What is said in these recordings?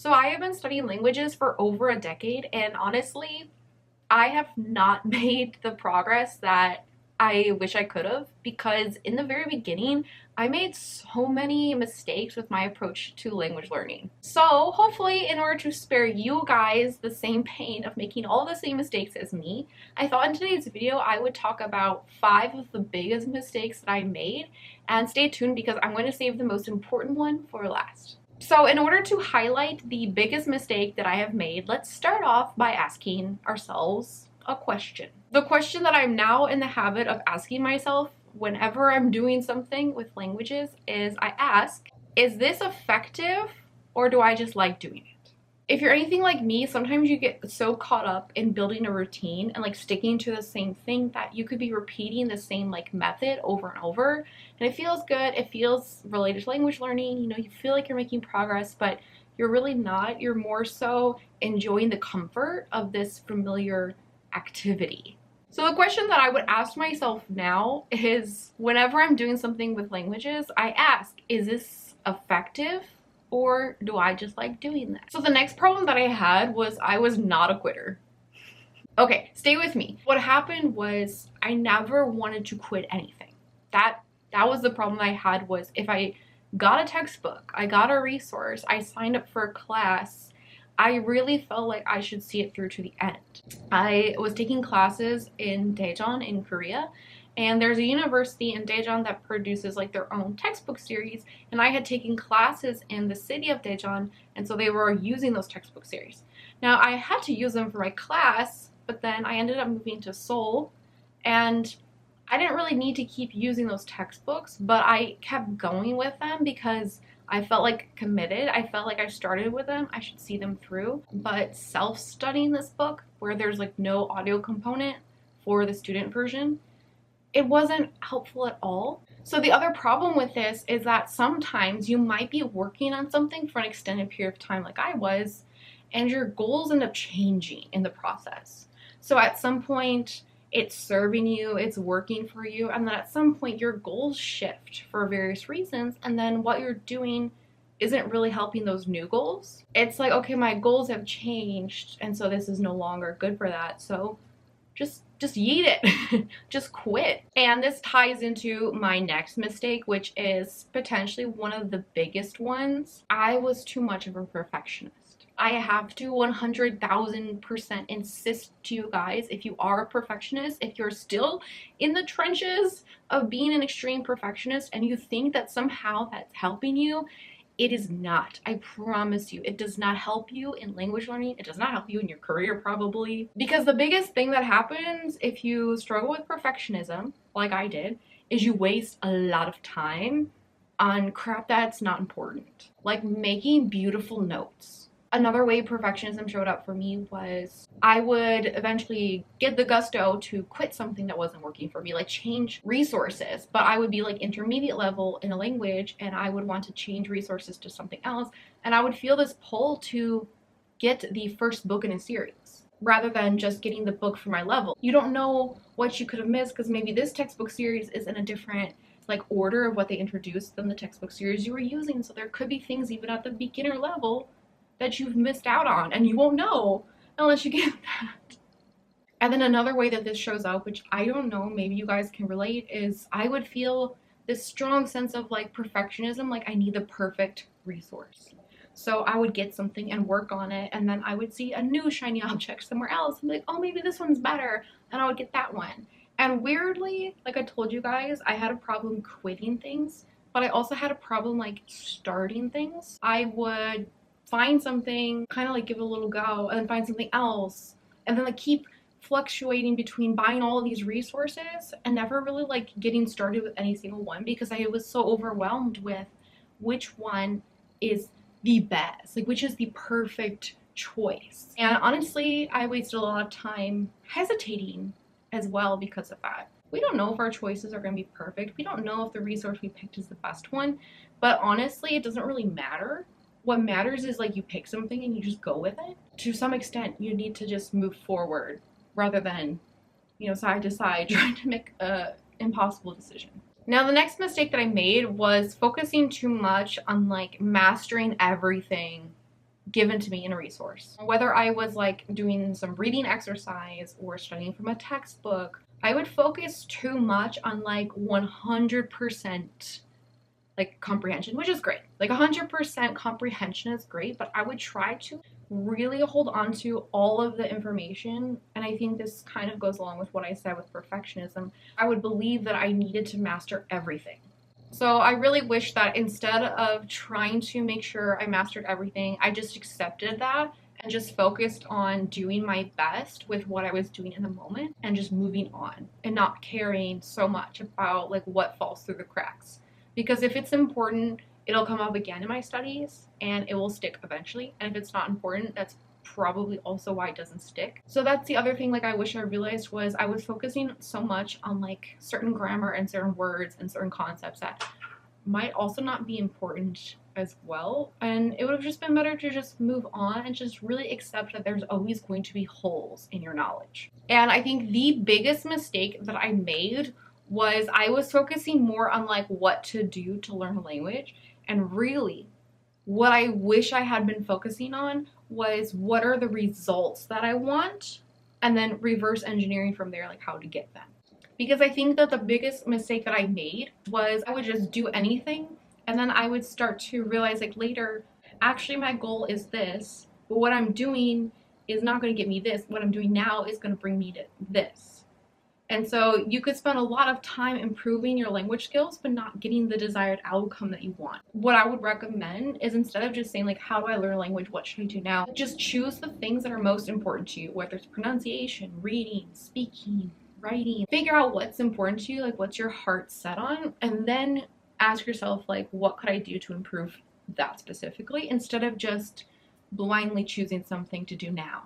So I have been studying languages for over a decade, and honestly, I have not made the progress that I wish I could have, because in the very beginning, I made so many mistakes with my approach to language learning. So hopefully, in order to spare you guys the same pain of making all the same mistakes as me, I thought in today's video I would talk about 5 of the biggest mistakes that I made, and stay tuned because I'm going to save the most important one for last. So in order to highlight the biggest mistake that I have made, let's start off by asking ourselves a question. The question that I'm now in the habit of asking myself whenever I'm doing something with languages is I ask, is this effective or do I just like doing it? If you're anything like me, sometimes you get so caught up in building a routine and like sticking to the same thing that you could be repeating the same like method over and over. And it feels good. It feels related to language learning. You know, you feel like you're making progress, but you're really not. You're more so enjoying the comfort of this familiar activity. So the question that I would ask myself now is whenever I'm doing something with languages, I ask, is this effective? Or do I just like doing that? So the next problem that I had was I was not a quitter. Okay, stay with me. What happened was I never wanted to quit anything. That was the problem I had, was if I got a textbook, I got a resource, I signed up for a class, I really felt like I should see it through to the end. I was taking classes in Daejeon in Korea, and there's a university in Daejeon that produces like their own textbook series, and I had taken classes in the city of Daejeon, and so they were using those textbook series. Now I had to use them for my class, but then I ended up moving to Seoul, and I didn't really need to keep using those textbooks, but I kept going with them because I felt like committed. I felt like I started with them, I should see them through. But self-studying this book, where there's like no audio component for the student version, it wasn't helpful at all. So the other problem with this is that sometimes you might be working on something for an extended period of time like I was, and your goals end up changing in the process. So at some point, it's serving you, it's working for you, and then at some point your goals shift for various reasons, and then what you're doing isn't really helping those new goals. It's like, okay, my goals have changed, and so this is no longer good for that, so just yeet it. Just quit. And this ties into my next mistake, which is potentially one of the biggest ones. I was too much of a perfectionist. I have to 100,000% insist to you guys, if you are a perfectionist, if you're still in the trenches of being an extreme perfectionist and you think that somehow that's helping you, it is not. I promise you, it does not help you in language learning. It does not help you in your career, probably. Because the biggest thing that happens if you struggle with perfectionism, like I did, is you waste a lot of time on crap that's not important. Like making beautiful notes. Another way perfectionism showed up for me was I would eventually get the gusto to quit something that wasn't working for me, like change resources, but I would be like intermediate level in a language and I would want to change resources to something else, and I would feel this pull to get the first book in a series rather than just getting the book for my level. You don't know what you could have missed because maybe this textbook series is in a different like order of what they introduced than the textbook series you were using, so there could be things even at the beginner level that you've missed out on, and you won't know unless you get that. And then another way that this shows up, which I don't know, maybe you guys can relate, is I would feel this strong sense of like perfectionism, like I need the perfect resource. So I would get something and work on it, and then I would see a new shiny object somewhere else and be like, oh, maybe this one's better, and I would get that one. And weirdly, like I told you guys, I had a problem quitting things, but I also had a problem like starting things. I would find something, kind of like give it a little go, and then find something else, and then like keep fluctuating between buying all of these resources and never really like getting started with any single one because I was so overwhelmed with which one is the best, like which is the perfect choice. And honestly, I wasted a lot of time hesitating as well because of that. We don't know if our choices are going to be perfect. We don't know if the resource we picked is the best one, but honestly, it doesn't really matter. What matters is like you pick something and you just go with it. To some extent, you need to just move forward rather than, you know, side to side trying to make a impossible decision. Now, the next mistake that I made was focusing too much on like mastering everything given to me in a resource. Whether I was like doing some reading exercise or studying from a textbook, I would focus too much on like 100% like comprehension, which is great. Like 100% comprehension is great, but I would try to really hold on to all of the information. And I think this kind of goes along with what I said with perfectionism. I would believe that I needed to master everything. So I really wish that instead of trying to make sure I mastered everything, I just accepted that and just focused on doing my best with what I was doing in the moment and just moving on and not caring so much about like what falls through the cracks. Because if it's important, it'll come up again in my studies and it will stick eventually. And if it's not important, that's probably also why it doesn't stick. So that's the other thing like I wish I realized was I was focusing so much on like certain grammar and certain words and certain concepts that might also not be important as well. And it would have just been better to just move on and just really accept that there's always going to be holes in your knowledge. And I think the biggest mistake that I made was I was focusing more on like what to do to learn a language, and really what I wish I had been focusing on was what are the results that I want, and then reverse engineering from there, like how to get them. Because I think that the biggest mistake that I made was I would just do anything, and then I would start to realize like later, actually my goal is this, but what I'm doing is not going to get me this. What I'm doing now is going to bring me to this. And so you could spend a lot of time improving your language skills, but not getting the desired outcome that you want. What I would recommend is instead of just saying like, how do I learn a language? What should I do now? Just choose the things that are most important to you, whether it's pronunciation, reading, speaking, writing. Figure out what's important to you, like what's your heart set on, and then ask yourself like, what could I do to improve that specifically, instead of just blindly choosing something to do now.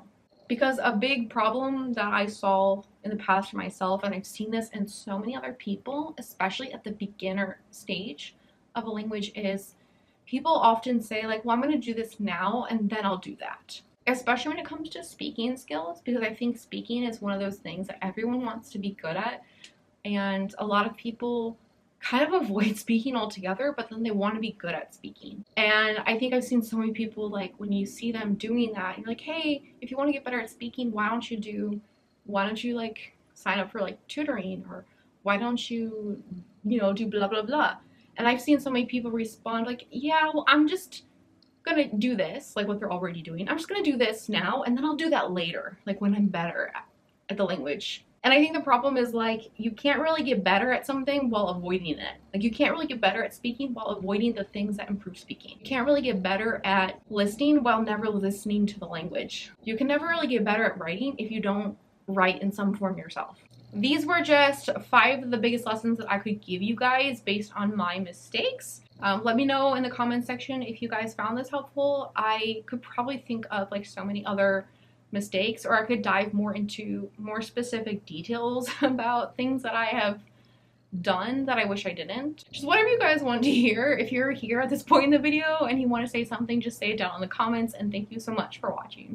Because a big problem that I saw in the past for myself, and I've seen this in so many other people, especially at the beginner stage of a language, is people often say like, well, I'm going to do this now and then I'll do that. Especially when it comes to speaking skills, because I think speaking is one of those things that everyone wants to be good at, and a lot of people kind of avoid speaking altogether, but then they want to be good at speaking. And I think I've seen so many people, like when you see them doing that, you're like, hey, if you want to get better at speaking, why don't you like sign up for like tutoring, or why don't you, do blah, blah, blah. And I've seen so many people respond like, yeah, well, I'm just gonna do this, like what they're already doing. I'm just gonna do this now, and then I'll do that later, like when I'm better at the language. And I think the problem is like, you can't really get better at something while avoiding it. Like you can't really get better at speaking while avoiding the things that improve speaking. You can't really get better at listening while never listening to the language. You can never really get better at writing if you don't write in some form yourself. These were just 5 of the biggest lessons that I could give you guys based on my mistakes. Let me know in the comment section if you guys found this helpful. I could probably think of like so many other mistakes, or I could dive more into more specific details about things that I have done that I wish I didn't. Just whatever you guys want to hear. If you're here at this point in the video and you want to say something, just say it down in the comments, and thank you so much for watching.